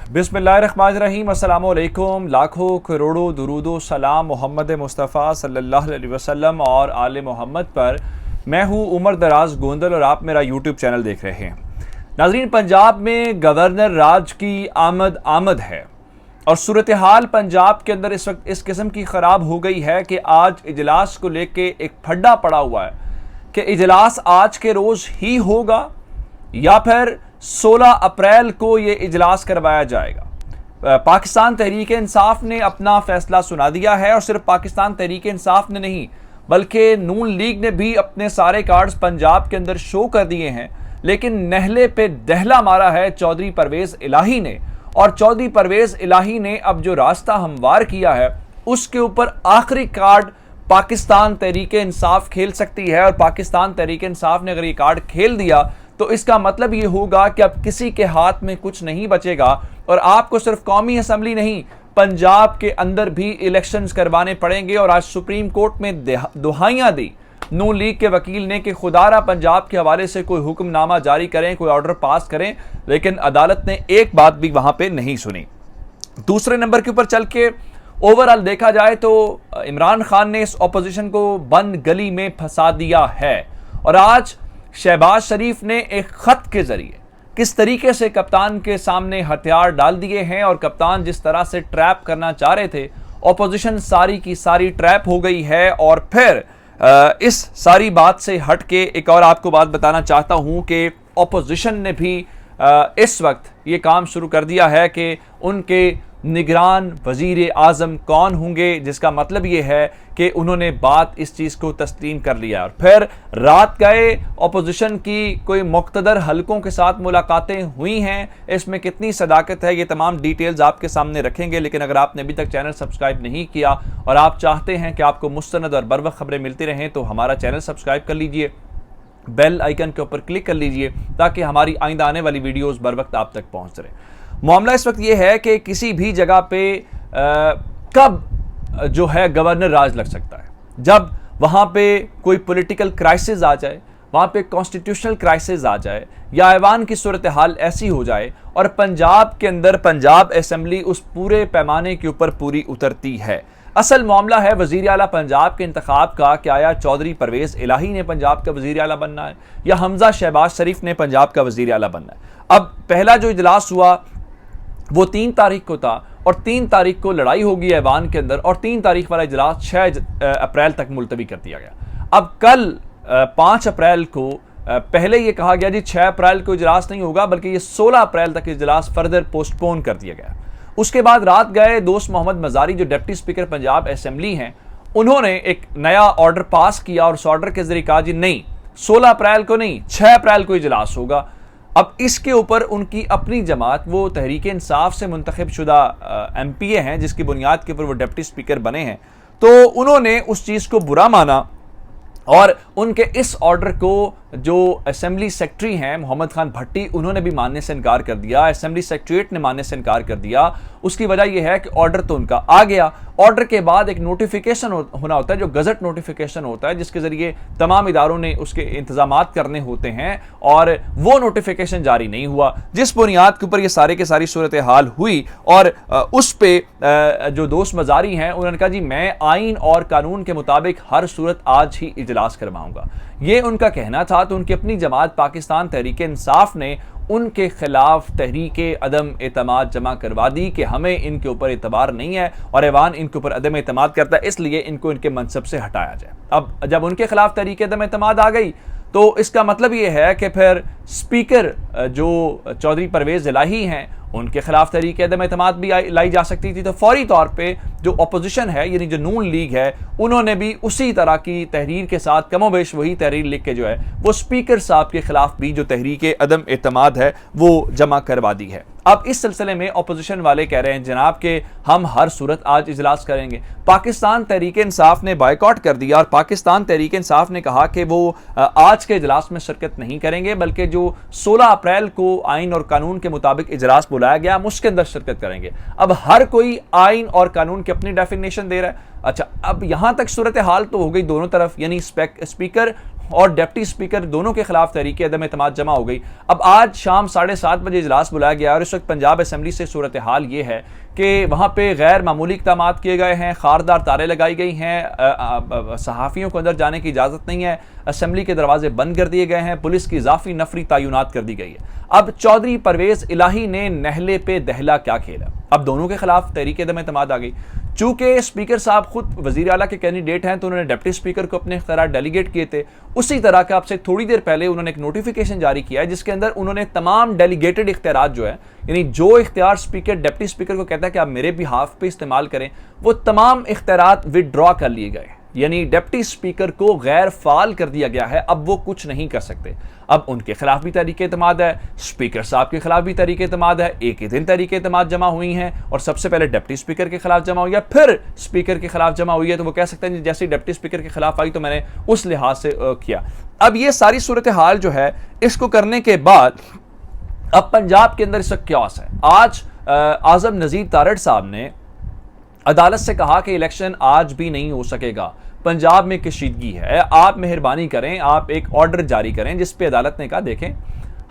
बिस्मिल्लाहिर्रहमानिर्रहीम, अस्सलाम वालेकुम। लाखों करोड़ों दुरूदो सलाम मोहम्मद मुस्तफ़ा सल्लल्लाहु अलैहि वसल्लम और आले मोहम्मद पर। मैं हूँ उमर दराज गोंदल और आप मेरा यूट्यूब चैनल देख रहे हैं। नाज़रीन, पंजाब में गवर्नर राज की आमद है और सूरत हाल पंजाब के अंदर इस वक्त इस किस्म की ख़राब हो गई है कि आज इजलास को लेके एक फड्डा पड़ा हुआ है कि इजलास आज के रोज़ ही होगा या फिर 16 अप्रैल को ये इजलास करवाया जाएगा। पाकिस्तान तहरीक इंसाफ ने अपना फैसला सुना दिया है और सिर्फ पाकिस्तान तहरीक इंसाफ ने नहीं बल्कि नून लीग ने भी अपने सारे कार्ड्स पंजाब के अंदर शो कर दिए हैं। लेकिन नहले पे दहला मारा है चौधरी परवेज इलाही ने, और चौधरी परवेज इलाही ने अब जो रास्ता हमवार किया है उसके ऊपर आखिरी कार्ड पाकिस्तान तहरीक इंसाफ खेल सकती है। और पाकिस्तान तहरीक इंसाफ ने अगर ये कार्ड खेल दिया तो इसका मतलब ये होगा कि अब किसी के हाथ में कुछ नहीं बचेगा और आपको सिर्फ कौमी असम्बली नहीं, पंजाब के अंदर भी इलेक्शंस करवाने पड़ेंगे। और आज सुप्रीम कोर्ट में दुहाइयां दी नून लीग के वकील ने कि खुदारा पंजाब के हवाले से कोई हुक्मनामा जारी करें, कोई ऑर्डर पास करें, लेकिन अदालत ने एक बात भी वहां पे नहीं सुनी। दूसरे नंबर के ऊपर चल के ओवरऑल देखा जाए तो इमरान खान ने इस ऑपोजिशन को बंद गली में फंसा दिया है। और आज शहबाज शरीफ ने एक खत के जरिए किस तरीके से कप्तान के सामने हथियार डाल दिए हैं और कप्तान जिस तरह से ट्रैप करना चाह रहे थे, ऑपोजिशन सारी की सारी ट्रैप हो गई है। और फिर इस सारी बात से हट के एक और आपको बात बताना चाहता हूं कि ऑपोजिशन ने भी इस वक्त ये काम शुरू कर दिया है कि उनके निगरान वजीर आज़म कौन होंगे, जिसका मतलब ये है कि उन्होंने बात इस चीज़ को तस्लीम कर लिया। और फिर रात गए ऑपोजिशन की कोई मुख्तदर हलकों के साथ मुलाकातें हुई हैं, इसमें कितनी सदाकत है ये तमाम डिटेल्स आपके सामने रखेंगे। लेकिन अगर आपने अभी तक चैनल सब्सक्राइब नहीं किया और आप चाहते हैं कि आपको मुस्तनद और बरवक्त खबरें मिलती रहें तो हमारा चैनल सब्सक्राइब कर लीजिए, बेल आइकन के ऊपर क्लिक कर लीजिए ताकि हमारी आइंदा आने वाली वीडियोस बर वक्त आप तक पहुंच रहे। मामला इस वक्त ये है कि किसी भी जगह पे कब जो है गवर्नर राज लग सकता है, जब वहाँ पे कोई पॉलिटिकल क्राइसिस आ जाए, वहाँ पे कॉन्स्टिट्यूशनल क्राइसिस आ जाए या ऐवान की सूरत हाल ऐसी हो जाए और पंजाब के अंदर पंजाब असेंबली उस पूरे पैमाने के ऊपर पूरी उतरती है। असल मामला है वज़ीर आला पंजाब के इंतखाब का कि आया चौधरी परवेज इलाही ने पंजाब का वज़ीर आला बनना है या हमजा शहबाज शरीफ ने पंजाब का वज़ीर आला बनना है। अब पहला जो इजलास हुआ वो 3 तारीख को था और 3 तारीख को लड़ाई होगी ऐवान के अंदर और 3 तारीख वाला इजलास 6 अप्रैल तक मुलतवी कर दिया गया। अब कल 5 अप्रैल को पहले ये कहा गया जी 6 अप्रैल को इजलास नहीं होगा बल्कि ये 16 अप्रैल तक इजलास फर्दर पोस्टपोन कर दिया गया। उसके बाद रात गए दोस्त मोहम्मद मजारी जो डिप्टी स्पीकर पंजाब असेंबली हैं, उन्होंने एक नया ऑर्डर पास किया और उस ऑर्डर के जरिए कहा जी नहीं 16 अप्रैल को नहीं 6 अप्रैल को इजलास होगा। अब इसके ऊपर उनकी अपनी जमात वो तहरीक इंसाफ से मुंतखब शुदा MPA हैं जिसकी बुनियाद के ऊपर वो डिप्टी स्पीकर बने हैं, तो उन्होंने उस चीज़ को बुरा माना और उनके इस ऑर्डर को जो असेंबली सेक्रेटरी हैं मोहम्मद खान भट्टी उन्होंने भी मानने से इनकार कर दिया, असेंबली सेक्रेटरीट ने मानने से इनकार कर दिया। उसकी वजह यह है कि ऑर्डर तो उनका आ गया, ऑर्डर के बाद एक नोटिफिकेशन होना होता है जो गजट नोटिफिकेशन होता है जिसके जरिए तमाम इदारों ने उसके इंतजामात करने होते हैं और वो नोटिफिकेशन जारी नहीं हुआ, जिस बुनियाद के ऊपर ये सारे के सारी सूरत हाल हुई। और उस पर जो दोस्त मजारी हैं उन्होंने कहा जी मैं आइन और कानून के मुताबिक हर सूरत आज ही इजलास करवाऊंगा, ये उनका कहना था। तो उनकी अपनी जमात पाकिस्तान तहरीक इंसाफ ने उनके खिलाफ तहरीक अदम एतमाद जमा करवा दी कि हमें इनके ऊपर एतबार नहीं है और ऐवान इनके ऊपर अदम एतमाद करता है, इसलिए इनको इनके मनसब से हटाया जाए। अब जब उनके खिलाफ तहरीक अदम एतमाद आ गई तो इसका मतलब ये है कि फिर स्पीकर जो चौधरी परवेज इलाही हैं उनके खिलाफ तहरीक अदम एतमाद भी लाई जा सकती थी। तो फौरी तौर पे जो अपोजिशन है यानी जो नून लीग है उन्होंने भी उसी तरह की तहरीर के साथ कमोबेश वही तहरीर लिख के जो है वो स्पीकर साहब के खिलाफ भी जो तहरीक अदम एतमाद है वो जमा करवा दी है। अब इस सिलसिले में अपोजिशन वाले कह रहे हैं जनाब के हम हर सूरत आज इजलास करेंगे। पाकिस्तान तहरीक इंसाफ ने बायकॉट कर दिया और पाकिस्तान तहरीक इंसाफ ने कहा कि वो आज के इजलास में शिरकत नहीं करेंगे बल्कि जो 16 अप्रैल को आइन और कानून के मुताबिक इजलास बुलाया गया हम उसके अंदर शिरकत करेंगे। अब हर कोई आइन और कानून की अपनी डेफिनेशन दे रहा है। अच्छा, अब यहां तक सूरत हाल तो हो गई दोनों तरफ, यानी स्पीकर और डिप्टी स्पीकर दोनों के खिलाफ तहरीक अदम एतमाद जमा हो गई। अब आज शाम 7:30 बजे इजलास बुलाया गया और इस वक्त पंजाब असम्बली से सूरत हाल ये है कि वहाँ पे गैर मामूली इक़दाम किए गए हैं, खारदार तारे लगाई गई हैं, सहाफ़ियों को अंदर जाने की इजाज़त नहीं है, असम्बली के दरवाजे बंद कर दिए गए हैं, पुलिस की इजाफी नफरी तैनात कर दी गई है। अब चौधरी परवेज इलाही ने नहले पे दहला क्या खेला, अब दोनों के खिलाफ तहरीक अदम एतमाद आ गई। चूंकि स्पीकर साहब खुद वजीर आला के कैंडिडेट हैं तो उन्होंने डिप्टी स्पीकर को अपने इख्तियार डेलीगेट किए थे। उसी तरह का आपसे थोड़ी देर पहले उन्होंने एक नोटिफिकेशन जारी किया है जिसके अंदर उन्होंने तमाम डेलीगेटेड इख्तियार जो है, यानी जो इख्तियार स्पीकर डिप्टी स्पीकर को कहता है कि आप मेरे बिहाफ पे इस्तेमाल करें, वो तमाम इख्तियार विदड्रॉ कर लिए गए, यानी डिप्टी स्पीकर को गैर फाल कर दिया गया है। अब वो कुछ नहीं कर सकते। अब उनके खिलाफ भी तहरीक एतमाद है, स्पीकर साहब के खिलाफ भी तहरीक एतमाद है। एक ही दिन तहरीक एतमाद जमा हुई हैं और सबसे पहले डिप्टी स्पीकर के खिलाफ जमा हुई है, फिर स्पीकर के खिलाफ जमा हुई है। तो वो कह सकते हैं जैसे डिप्टी स्पीकर के खिलाफ आई तो मैंने उस लिहाज से किया। अब ये सारी सूरत हाल जो है, इसको करने के बाद अब पंजाब के अंदर इस वक्त क्यास है। आज आजम नजीर तारड़ साहब ने अदालत से कहा कि इलेक्शन आज भी नहीं हो सकेगा, पंजाब में कशीदगी है, आप मेहरबानी करें, आप एक ऑर्डर जारी करें। जिस पे अदालत ने कहा देखें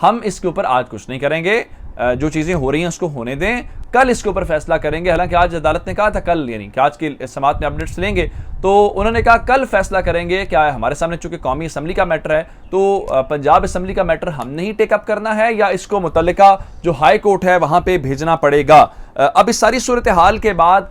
हम इसके ऊपर आज कुछ नहीं करेंगे, जो चीज़ें हो रही हैं उसको होने दें, कल इसके ऊपर फैसला करेंगे। हालांकि आज अदालत ने कहा था कल, यानी कि आज की समात में अपडेट्स लेंगे, तो उन्होंने कहा कल फैसला करेंगे। क्या है हमारे सामने चूंकि कौमी असम्बली का मैटर है तो पंजाब असम्बली का मैटर हमने ही टेकअप करना है या इसको मुतल्लिका जो हाई कोर्ट है वहां पर भेजना पड़ेगा। अब इस सारी सूरत हाल के बाद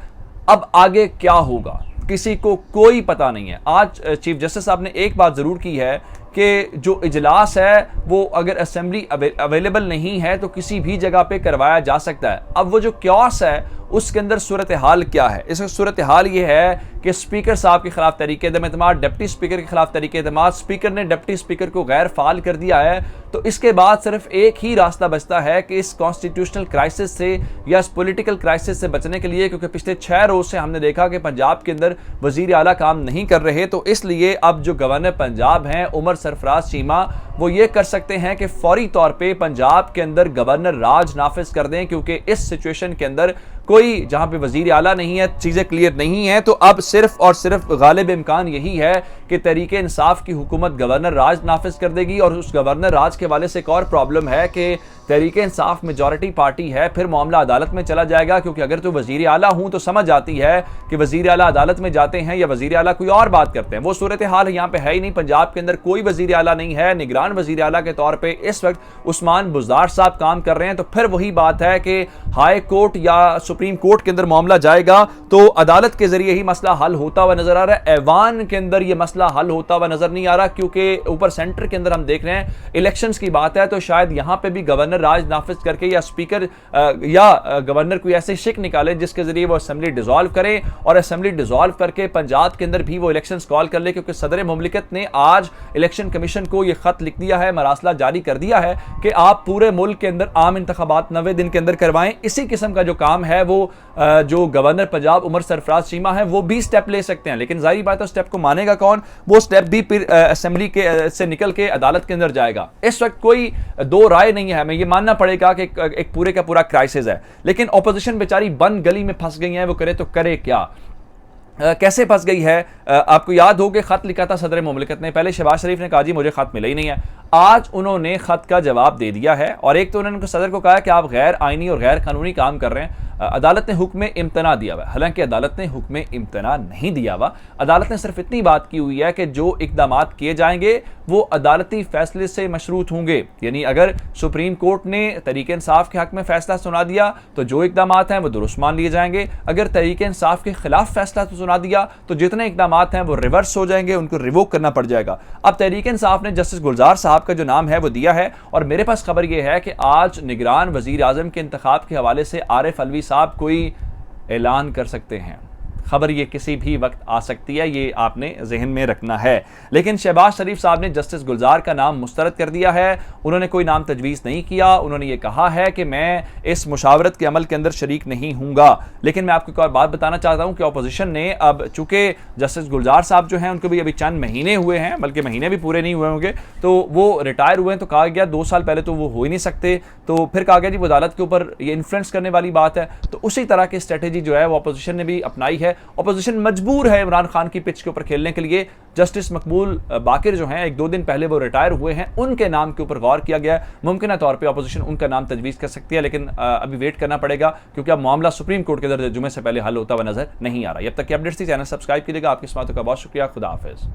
अब आगे क्या होगा किसी को कोई पता नहीं है। आज चीफ जस्टिस साहब ने एक बात जरूर की है कि जो इजलास है वो अगर असेंबली अवेलेबल नहीं है तो किसी भी जगह पे करवाया जा सकता है। अब वो जो क्यास है उसके अंदर सूरत हाल क्या है, इस सूरत हाल ये है कि स्पीकर साहब के खिलाफ तहरीक अदम एतमाद, डिप्टी स्पीकर के खिलाफ तहरीक एतमाद, स्पीकर ने डिप्टी स्पीकर को गैर फाल कर दिया है। तो इसके बाद सिर्फ एक ही रास्ता बचता है कि इस कॉन्स्टिट्यूशनल क्राइसिस से या इस पॉलिटिकल क्राइसिस से बचने के लिए, क्योंकि पिछले 6 रोज से हमने देखा कि पंजाब के अंदर वजीर आला काम नहीं कर रहे, तो इसलिए अब जो गवर्नर पंजाब हैं उमर सरफराज चीमा, वो ये कर सकते हैं कि फौरी तौर पर पंजाब के अंदर गवर्नर राज नाफिज कर दें, क्योंकि इस सिचुएशन के अंदर कोई जहां पे वजीर आला नहीं है, चीजें क्लियर नहीं है, तो अब सिर्फ और सिर्फ गालिब इम्कान यही है कि तहरीक इंसाफ की हुकूमत गवर्नर राज नाफिज कर देगी। और उस गवर्नर राज के वाले से एक और प्रॉब्लम है कि तहरीक इंसाफ मेजॉरिटी पार्टी है, फिर मामला अदालत में चला जाएगा, क्योंकि अगर तो वजीर आला हूं तो समझ आती है कि वजीर आला अदालत में जाते हैं या वजीर आला कोई और बात करते हैं। वो सूरत हाल यहाँ पे है ही नहीं। पंजाब के अंदर कोई वजीर आला नहीं है, निगरान वजीर आला के तौर पर इस वक्त उस्मान बुज़दार साहब काम कर रहे हैं। तो फिर वही बात है कि हाई कोर्ट या सुप्रीम कोर्ट के अंदर मामला जाएगा तो अदालत के जरिए ही मसला हल होता हुआ नजर आ रहा है। ऐवान के अंदर यह मसला हल होता हुआ नजर नहीं आ रहा, क्योंकि ऊपर सेंटर के अंदर हम देख रहे हैं इलेक्शंस की बात है, तो शायद यहां पे भी गवर्नर राज नाफिज करके या स्पीकर या गवर्नर कोई ऐसे शिक निकाले जिसके जरिए वो असेंबली डिसॉल्व करें और असेंबली डिसॉल्व करके पंजाब के अंदर भी वो इलेक्शंस कॉल कर ले। क्योंकि सदर मुमलिकत ने आज इलेक्शन कमीशन को यह खत लिख दिया है, मरासला जारी कर दिया है कि आप पूरे मुल्क के अंदर आम इंतखाबात 90 दिन के अंदर करवाएं। इसी किस्म का जो काम है वो जो गवर्नर पंजाब उमर सरफराज चीमा है वो भी स्टेप ले सकते हैं, लेकिन जाहिर बात है स्टेप को मानेगा कौन? वो स्टेप भी फिर असेंबली के से निकल के अदालत के अंदर जाएगा। इस वक्त कोई दो राय नहीं है, हमें ये मानना पड़ेगा कि एक पूरे का पूरा क्राइसिस है। लेकिन ऑपोजिशन बेचारी बंद गली में फंस गई है, वो करे तो करे क्या? कैसे फंस गई है? आपको याद हो कि खत लिखा था सदर मुमलिकत ने, पहले शहबाज शरीफ ने कहा जी मुझे खत मिला ही नहीं है। आज उन्होंने खत का जवाब दे दिया है और एक तो उन्होंने सदर को कहा कि आप गैर आईनी और गैर कानूनी काम कर रहे हैं। अदालत ने हुक्म इम्तना दिया हुआ है, हालांकि अदालत ने हुक्म इम्तना नहीं दिया हुआ। अदालत ने सिर्फ इतनी बात की हुई है कि जो इकदाम किए जाएंगे वो अदालती फैसले से मशरूत होंगे, यानी अगर सुप्रीम कोर्ट ने तहरीक इंसाफ के हक में फैसला सुना दिया तो जो इकदाम हैं वो दुरुस्त मान लिए जाएंगे। अगर तहरीक इंसाफ के खिलाफ फैसला तो सुना दिया तो जितने इकदाम हैं वो रिवर्स हो जाएंगे, उनको रिवोक करना पड़ जाएगा। अब तहरीक इंसाफ ने जस्टिस गुलजार साहब का जो नाम है वो दिया है और मेरे पास खबर यह है कि आज निगरान वजीर आजम के इंतखाब के हवाले से आरिफ अलवी साहब कोई ऐलान कर सकते हैं। खबर ये किसी भी वक्त आ सकती है, ये आपने जहन में रखना है। लेकिन शहबाज शरीफ साहब ने जस्टिस गुलजार का नाम मुस्तरद कर दिया है, उन्होंने कोई नाम तजवीज़ नहीं किया। उन्होंने ये कहा है कि मैं इस मुशावरत के अमल के अंदर शरीक नहीं हूँगा। लेकिन मैं आपको एक और बात बताना चाहता हूँ कि अपोजिशन ने अब चूँकि जस्टिस गुलजार साहब जो हैं उनको भी अभी चंद महीने हुए हैं, बल्कि महीने भी पूरे नहीं हुए होंगे, तो वो रिटायर हुए हैं, तो कहा गया 2 साल पहले तो वो हो ही नहीं सकते, तो फिर कहा गया जी वो अदालत के ऊपर ये इन्फ्लुएंस करने वाली बात है। तो उसी तरह की स्ट्रेटेजी जो है वो अपोजिशन ने भी अपनाई है। अपोजिशन मजबूर है इमरान खान की पिच के ऊपर खेलने के लिए। जस्टिस मकबूल बाकिर जो हैं, 1-2 दिन पहले वो रिटायर हुए हैं, उनके नाम के ऊपर गौर किया गया। मुमकिन तौर पर अपोजिशन उनका नाम तजवीज़ कर सकती है, लेकिन अभी वेट करना पड़ेगा क्योंकि अब मामला सुप्रीम कोर्ट के दर जुमे से पहले हल होता हुआ नजर नहीं आ रहा। अब तक की अपडेट्स थी, चैनल सब्सक्राइब कीजिएगा। आपकी इस बातों का बहुत शुक्रिया। खुदा हाफिज़।